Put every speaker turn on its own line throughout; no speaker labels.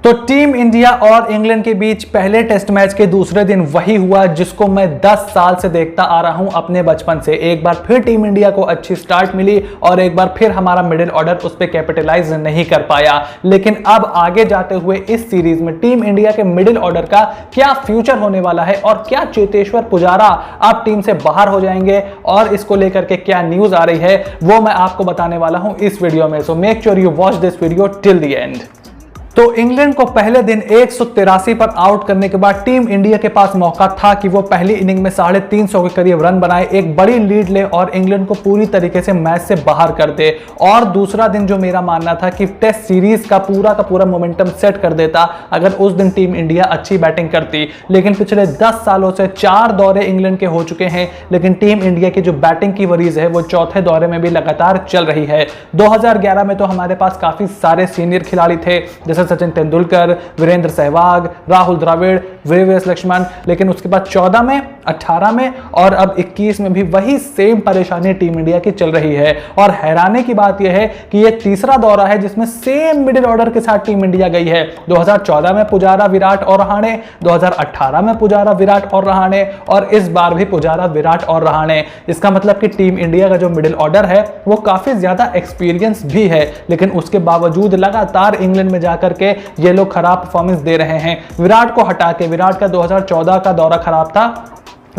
तो team India और England के बीच पहले टेस्ट मैच के दूसरे दिन वही हुआ जिसको मैं 10 साल से देखता आ रहा हूं अपने बचपन से। एक बार फिर टीम इंडिया को अच्छी स्टार्ट मिली और एक बार फिर हमारा मिडिल ऑर्डर उस पर कैपिटलाइज नहीं कर पाया। लेकिन अब आगे जाते हुए इस सीरीज में टीम इंडिया के मिडिल ऑर्डर का क्या फ्यूचर होने वाला है और क्या चेतेश्वर पुजारा अब टीम से बाहर हो जाएंगे और इसको लेकर के क्या न्यूज आ रही है वो मैं आपको बताने वाला हूं इस वीडियो में। So make sure you watch this video till the end. तो इंग्लैंड को पहले दिन 183 पर आउट करने के बाद टीम इंडिया के पास मौका था कि वो पहली इनिंग में 350 के करीब रन बनाए, एक बड़ी लीड ले और इंग्लैंड को पूरी तरीके से मैच से बाहर कर दे। और दूसरा दिन जो मेरा मानना था कि टेस्ट सीरीज का पूरा मोमेंटम सेट कर देता अगर उस दिन टीम इंडिया अच्छी बैटिंग करती। लेकिन पिछले 10 सालों से 4 दौरे इंग्लैंड के हो चुके हैं, लेकिन टीम इंडिया की जो बैटिंग की वरीज है वो चौथे दौरे में भी लगातार चल रही है। 2011 में तो हमारे पास काफी सारे सीनियर खिलाड़ी थे जैसे सचिन तेंदुलकर, वीरेंद्र सहवाग, राहुल द्रविड़, वीरेंद्र लक्ष्मण। लेकिन उसके बाद 14 में, 18 में और अब 21 में भी वही सेम परेशानी टीम इंडिया की चल रही है। और हैरानी की बात यह है कि यह तीसरा दौरा है जिसमें सेम मिडिल ऑर्डर के साथ टीम इंडिया गई है। 2014 में पुजारा, विराट और रहाणे, 2018 में पुजारा, विराट और रहाणे और इस बार भी पुजारा, विराट और रहाणे। इसका मतलब कि टीम इंडिया का जो मिडिल ऑर्डर है वो काफी ज्यादा एक्सपीरियंस भी है, लेकिन उसके बावजूद लगातार इंग्लैंड में जाकर के ये लोग खराब परफॉर्मेंस दे रहे हैं। विराट को हटा के, विराट का 2014 का दौरा खराब था,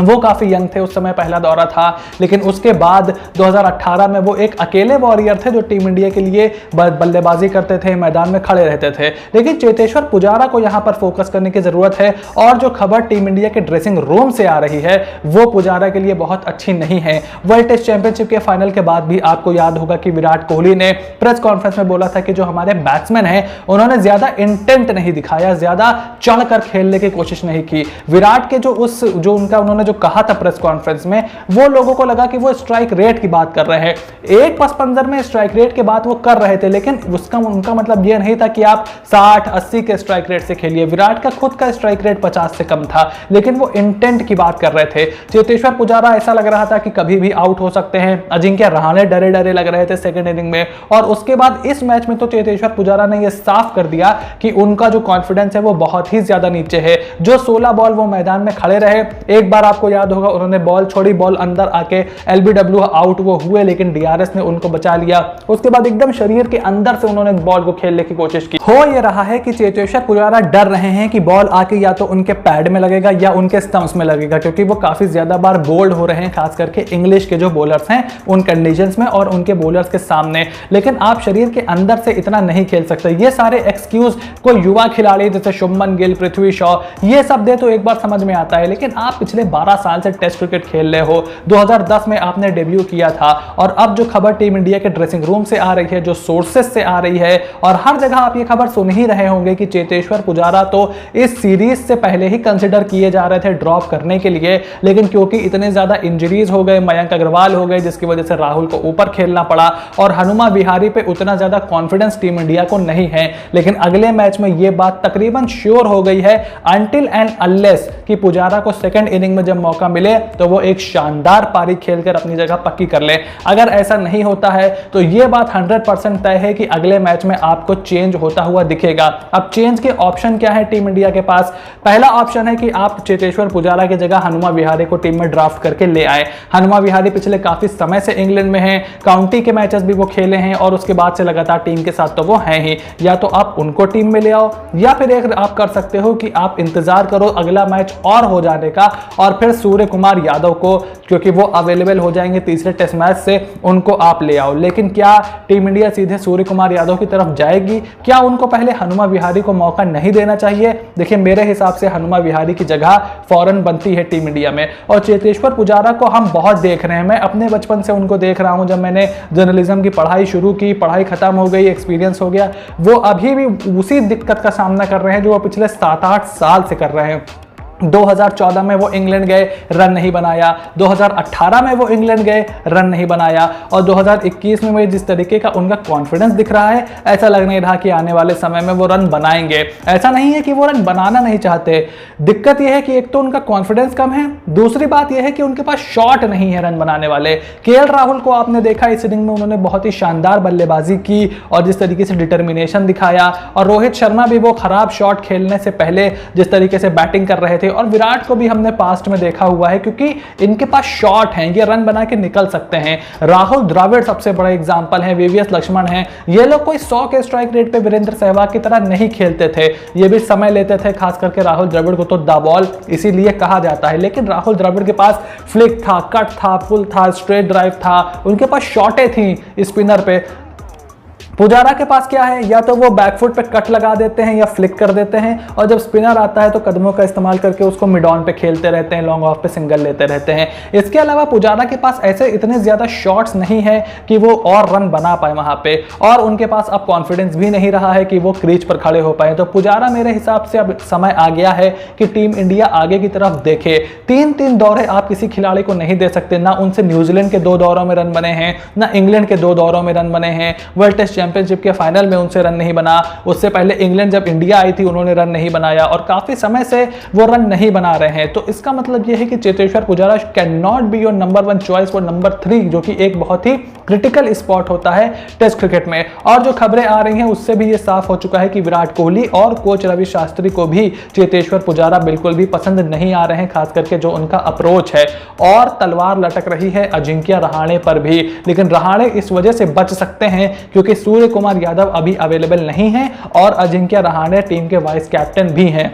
वो काफी यंग थे उस समय, पहला दौरा था। लेकिन उसके बाद 2018 में वो एक अकेले वॉरियर थे जो टीम इंडिया के लिए बल्लेबाजी करते थे, मैदान में खड़े रहते थे। लेकिन चेतेश्वर पुजारा को यहां पर फोकस करने की जरूरत है। और जो खबर टीम इंडिया के ड्रेसिंग रूम से आ रही है वो पुजारा के लिए बहुत अच्छी नहीं है। वर्ल्ड टेस्ट चैंपियनशिप के फाइनल के बाद भी आपको याद होगा कि विराट कोहली ने प्रेस कॉन्फ्रेंस में बोला था कि जो हमारे बैट्समैन हैं उन्होंने ज्यादा इंटेंट नहीं दिखाया, ज्यादा चढ़कर खेलने की कोशिश नहीं की। विराट के जो उन्होंने जो कहा था प्रेस कॉन्फ्रेंस में, वो लोगों को लगा कि वो स्ट्राइक रेट की बात कर रहे हैं। 1.55 में स्ट्राइक रेट की बात वो कर रहे थे, लेकिन उनका मतलब यह नहीं था कि आप 60-80 के स्ट्राइक रेट से खेलिए। विराट का खुद का स्ट्राइक रेट 50 से कम था, लेकिन वो इंटेंट की बात कर रहे थे। चेतेश्वर पुजारा ऐसा लग रहा था कि कभी भी आउट हो सकते हैं। अजिंक्य रहाणे डरे डरे लग रहे थे सेकंड इनिंग में। और उसके बाद इस मैच में तो चेतेश्वर पुजारा ने यह साफ कर दिया कि उनका जो कॉन्फिडेंस है वो बहुत ही ज्यादा नीचे है। जो 16 बॉल वो मैदान में खड़े रहे, एक बार आपको याद होगा उन्होंने बॉल छोड़ी, बॉल अंदर आके एलबीडब्ल्यू आउट वो हुए, लेकिन डीआरएस ने उनको बचा लिया। उसके बाद एकदम शरीर के अंदर से उन्होंने बॉल को खेलने की कोशिश की। हो ये रहा है कि चेतेश्वर पुजारा डर रहे हैं कि बॉल आके या तो उनके पैड में लगेगा या उनके स्टंप्स में लगेगा, क्योंकि वो काफी ज्यादा बार बोल्ड हो रहे हैं, खास करके इंग्लिश के जो बॉलर्स हैं उन कंडीशंस में और उनके बॉलर्स के सामने। लेकिन आप शरीर के अंदर से इतना नहीं खेल सकते। ये सारे एक्सक्यूज कोई युवा खिलाड़ी जैसे शुभमन गिल, पृथ्वी शॉ ये सब दे तो एक बार समझ में आता है, लेकिन आप पिछले 12 साल से टेस्ट क्रिकेट खेल रहे हो। 2010 में आपने डेब्यू किया था और अब जो खबर टीम इंडिया के ड्रेसिंग रूम से आ रही है, जो सोर्सेस से आ रही है और हर जगह आप ये खबर सुन ही रहे होंगे कि चेतेश्वर पुजारा तो इस सीरीज से पहले ही कंसीडर किए जा रहे थे ड्रॉप करने के लिए, लेकिन क्योंकि इतने ज्यादा इंजरीज हो गए, मयंक अग्रवाल हो गए जिसकी वजह से राहुल को ऊपर खेलना पड़ा और हनुमा विहारी पे उतना ज्यादा कॉन्फिडेंस टीम इंडिया को नहीं है। लेकिन अगले मैच में यह बात तकरीबन श्योर हो गई है, अनटिल एंड अनलेस कि पुजारा को सेकंड इनिंग में जब मौका मिले तो वो एक शानदार पारी खेलकर अपनी जगह पक्की कर ले। अगर ऐसा नहीं होता है तो यह बात 100% तय है कि अगले मैच में आपको चेंज होता हुआ दिखेगा। अब चेंज के ऑप्शन क्या है टीम इंडिया के पास? पहला ऑप्शन है कि आप चेतेश्वर पुजारा की जगह हनुमा विहारी को टीम में ड्राफ्ट करके ले आए। हनुमा विहारी पिछले काफी समय से इंग्लैंड में हैं, काउंटी के मैचेस भी वो खेले हैं और उसके बाद से लगातार टीम के साथ तो वो हैं ही। या तो आप उनको टीम में ले आओ या फिर एक आप कर सकते हो कि आप इंतजार करो अगला मैच और हो जाने का और फिर सूर्य कुमार यादव को, क्योंकि वो अवेलेबल हो जाएंगे तीसरे टेस्ट मैच से, उनको आप ले आओ। लेकिन क्या टीम इंडिया सीधे सूर्य कुमार यादव की तरफ जाएगी? क्या उनको पहले हनुमा विहारी को मौका नहीं देना चाहिए? देखिए मेरे हिसाब से हनुमा विहारी की जगह फौरन बनती है टीम इंडिया में। और चेतेश्वर पुजारा को हम बहुत देख रहे हैं, मैं अपने बचपन से उनको देख रहा हूं। जब मैंने जर्नलिज्म की पढ़ाई शुरू की, पढ़ाई खत्म हो गई, एक्सपीरियंस हो गया, वो अभी भी उसी दिक्कत का सामना कर रहे हैं जो वो पिछले 7-8 साल से कर रहे हैं। 2014 में वो इंग्लैंड गए, रन नहीं बनाया। 2018 में वो इंग्लैंड गए, रन नहीं बनाया। और 2021 में वो जिस तरीके का उनका कॉन्फिडेंस दिख रहा है, ऐसा लग नहीं रहा कि आने वाले समय में वो रन बनाएंगे। ऐसा नहीं है कि वो रन बनाना नहीं चाहते, दिक्कत यह है कि एक तो उनका कॉन्फिडेंस कम है, दूसरी बात यह है कि उनके पास शॉट नहीं है रन बनाने वाले। केएल राहुल को आपने देखा इस इनिंग में उन्होंने बहुत ही शानदार बल्लेबाजी की और जिस तरीके से डिटर्मिनेशन दिखाया, और रोहित शर्मा भी वो खराब शॉट खेलने से पहले जिस तरीके से बैटिंग कर रहे थे, और विराट को भी हमने पास्ट में देखा हुआ है क्योंकि इनके पास शॉट हैं, ये रन बना के निकल सकते हैं। राहुल द्रविड़ सबसे बड़ा एग्जांपल है, वीवीएस लक्ष्मण हैं, ये लोग कोई 100 के स्ट्राइक रेट पे वीरेंद्र सहवाग की तरह नहीं खेलते थे, ये भी समय लेते थे, खास करके राहुल द्रविड़ को तो द बॉल इसीलिए कहा जाता है। लेकिन राहुल द्रविड़ के पास फ्लिक था, कट था, पुल था, स्ट्रेट ड्राइव था, उनके पास शॉटें थी स्पिनर पे। पुजारा के पास क्या है, या तो वो बैकफुट पे कट लगा देते हैं या फ्लिक कर देते हैं, और जब स्पिनर आता है तो कदमों का इस्तेमाल करके उसको मिड ऑन पे खेलते रहते हैं, लॉन्ग ऑफ पे सिंगल लेते रहते हैं। इसके अलावा पुजारा के पास ऐसे इतने ज्यादा शॉट्स नहीं है कि वो और रन बना पाए वहां पे, और उनके पास अब कॉन्फिडेंस भी नहीं रहा है कि वो क्रीज पर खड़े हो पाए। तो पुजारा मेरे हिसाब से अब समय आ गया है कि टीम इंडिया आगे की तरफ देखे। 3-3 दौरे आप किसी खिलाड़ी को नहीं दे सकते, ना उनसे न्यूजीलैंड के 2 दौरों में रन बने हैं, ना इंग्लैंड के 2 दौरों में रन बने हैं, वर्ल्ड टेस्ट चैंपियनशिप के फाइनल में उनसे रन नहीं बना, उससे पहले इंग्लैंड जब इंडिया आई थी उन्होंने रन नहीं बनाया, और काफी समय से वो रन नहीं बना रहे हैं। तो इसका मतलब यह है कि Cheteshwar Pujara can not be your number 1 choice for number 3, जो कि एक बहुत ही क्रिटिकल स्पॉट होता है टेस्ट क्रिकेट में। और जो खबरें आ रही हैं उससे भी ये साफ हो चुका है कि विराट कोहली और कोच रवि शास्त्री को भी चेतेश्वर पुजारा बिल्कुल भी पसंद नहीं आ रहे हैं, खास करके जो उनका अप्रोच है। और तलवार लटक रही है अजिंक्य रहाणे पर भी, लेकिन रहाणे इस वजह से बच सकते हैं क्योंकि सूर्य कुमार यादव अभी अवेलेबल नहीं है और अजिंक्य रहाणे टीम के वाइस कैप्टन भी हैं।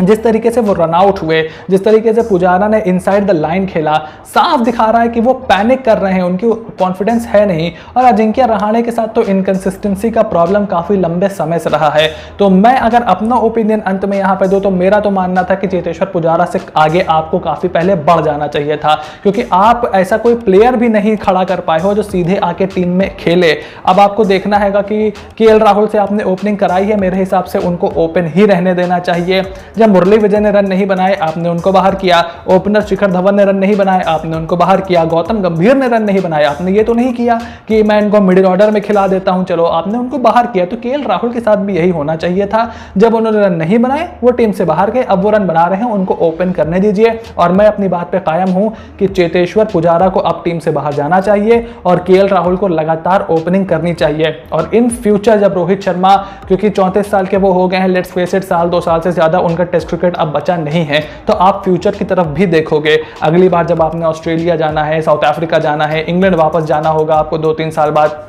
जिस तरीके से वो रन आउट हुए, जिस तरीके से पुजारा ने इनसाइड द लाइन खेला, साफ दिखा रहा है कि वो पैनिक कर रहे हैं, उनकी कॉन्फिडेंस है नहीं। और अजिंक्य रहाणे के साथ तो इनकंसिस्टेंसी का प्रॉब्लम काफी लंबे समय से रहा है। तो मैं अगर अपना ओपिनियन अंत में यहाँ पे दूं तो मेरा तो मानना था कि चेतेश्वर पुजारा से आगे आपको काफी पहले बढ़ जाना चाहिए था, क्योंकि आप ऐसा कोई प्लेयर भी नहीं खड़ा कर पाए हो जो सीधे आके टीम में खेले। अब आपको देखना है कि केएल राहुल से आपने ओपनिंग कराई है, मेरे हिसाब से उनको ओपन ही रहने देना चाहिए। मुरली विजय ने रन नहीं बनाए, आपने उनको बाहर किया। ओपनर शिखर धवन ने रन नहीं बनाए, आपने उनको बाहर किया। गौतम गंभीर ने रन नहीं बनाए, आपने ये तो नहीं किया कि मैं इनको मिडिल ऑर्डर में खिला देता हूं, चलो आपने उनको बाहर किया। तो केएल राहुल के साथ भी यही होना चाहिए था, जब उन्होंने रन नहीं बनाए वो टीम से बाहर गए, अब वो रन बना रहे हैं, उनको ओपन करने दीजिए। और मैं अपनी बात पे कायम हूं कि चेतेश्वर पुजारा को अब टीम से बाहर जाना चाहिए और केएल राहुल को लगातार ओपनिंग करनी चाहिए। और इन फ्यूचर जब रोहित शर्मा, क्योंकि 34 साल के वो हो गए हैं, लेट्स फेस इट, साल 2 साल से ज्यादा उनका टेस्ट क्रिकेट अब बचा नहीं है, तो आप फ्यूचर की तरफ भी देखोगे। अगली बार जब आपने ऑस्ट्रेलिया जाना है, साउथ अफ्रीका जाना है, इंग्लैंड वापस जाना होगा आपको 2-3 साल बाद,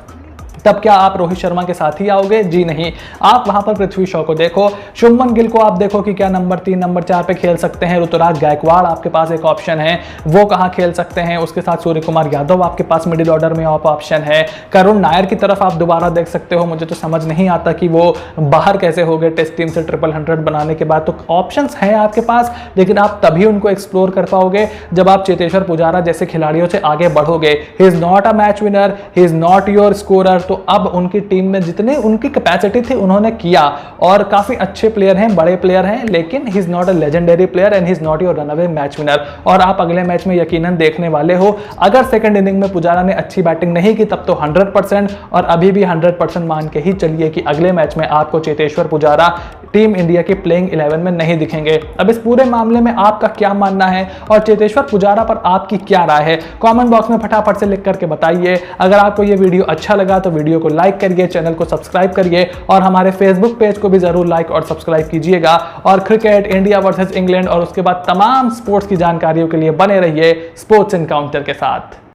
तब क्या आप रोहित शर्मा के साथ ही आओगे? जी नहीं, आप वहां पर पृथ्वी शॉ को देखो, शुभमन गिल को आप देखो कि क्या नंबर 3 नंबर 4 पे खेल सकते हैं। ऋतुराज गायकवाड़ आपके पास एक ऑप्शन है, वो कहां खेल सकते हैं। उसके साथ सूर्य कुमार यादव आपके पास मिडिल ऑर्डर में ऑप्शन है। करुण नायर की तरफ आप दोबारा देख सकते हो, मुझे तो समझ नहीं आता कि वो बाहर कैसे हो गए टेस्ट टीम से 100 बनाने के बाद। तो ऑप्शंस हैं आपके पास, लेकिन आप तभी उनको एक्सप्लोर कर पाओगे जब आप चेतेश्वर पुजारा जैसे खिलाड़ियों से आगे बढ़ोगे। He is not a match winner, he is not your scorer. तो अब उनकी टीम में जितने उनकी कैपेसिटी थी उन्होंने किया, और काफी अच्छे प्लेयर हैं, बड़े प्लेयर हैं, लेकिन he is not a legendary player and he is not your runaway match winner. और आप अगले मैच में यकीनन देखने वाले हो, अगर सेकंड इनिंग में पुजारा ने अच्छी बैटिंग नहीं की तब तो 100%, और अभी भी 100% मान के ही चलिए कि अगले मैच में आपको चेतेश्वर पुजारा टीम इंडिया के प्लेइंग 11 में नहीं दिखेंगे। अब इस पूरे मामले में आपका क्या मानना है और चेतेश्वर पुजारा पर आपकी क्या राय है, कमेंट बॉक्स में फटाफट से लिख करके बताइए। अगर आपको ये वीडियो अच्छा लगा तो वीडियो को लाइक करिए, चैनल को सब्सक्राइब करिए, और हमारे फेसबुक पेज को भी जरूर लाइक और सब्सक्राइब कीजिएगा। और क्रिकेट, इंडिया वर्सेस इंग्लैंड और उसके बाद तमाम स्पोर्ट्स की जानकारियों के लिए बने रहिए स्पोर्ट्स एनकाउंटर के साथ।